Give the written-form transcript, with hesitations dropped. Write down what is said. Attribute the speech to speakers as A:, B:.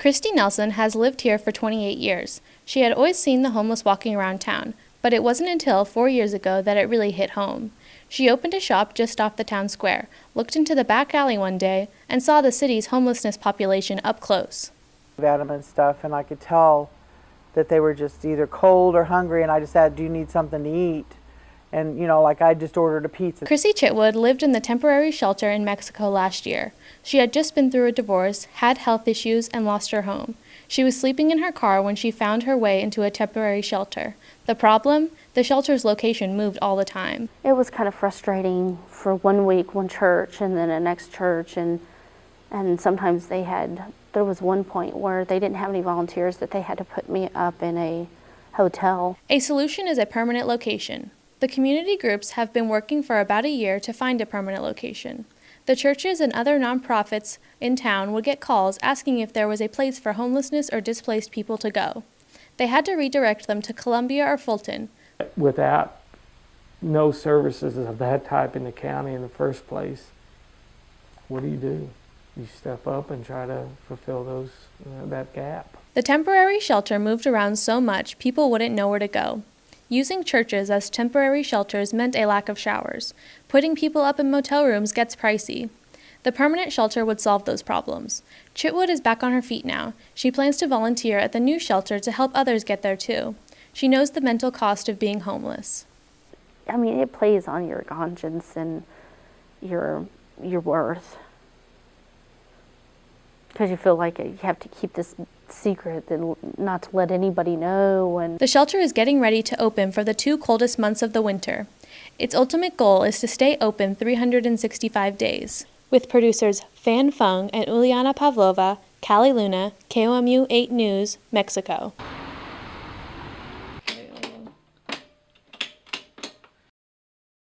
A: Christy Nelson has lived here for 28 years. She had always seen the homeless walking around town, but it wasn't until 4 years ago that it really hit home. She opened a shop just off the town square, looked into the back alley one day, and saw the city's homelessness population up close.
B: And stuff, and I could tell that they were just either cold or hungry, and I just said, do you need something to eat? And, you know, like I just ordered a pizza.
A: Chrissy Chitwood lived in the temporary shelter in Mexico last year. She had just been through a divorce, had health issues, and lost her home. She was sleeping in her car when she found her way into a temporary shelter. The problem? The shelter's location moved all the time.
C: It was kind of frustrating for 1 week, one church, and then the next church, and sometimes there was one point where they didn't have any volunteers that they had to put me up in a hotel.
A: A solution is a permanent location. The community groups have been working for about a year to find a permanent location. The churches and other nonprofits in town would get calls asking if there was a place for homelessness or displaced people to go. They had to redirect them to Columbia or Fulton.
D: Without no services of that type in the county in the first place, what do? You step up and try to fulfill that gap.
A: The temporary shelter moved around so much people wouldn't know where to go. Using churches as temporary shelters meant a lack of showers. Putting people up in motel rooms gets pricey. The permanent shelter would solve those problems. Chitwood is back on her feet now. She plans to volunteer at the new shelter to help others get there too. She knows the mental cost of being homeless.
C: I mean, it plays on your conscience and your worth. Because you feel like you have to keep this secret and not to let anybody know. And
A: the shelter is getting ready to open for the 2 coldest months of the winter. Its ultimate goal is to stay open 365 days. With producers Feng and Uliana Pavlova, KALI Luna, KOMU 8 News, Mexico.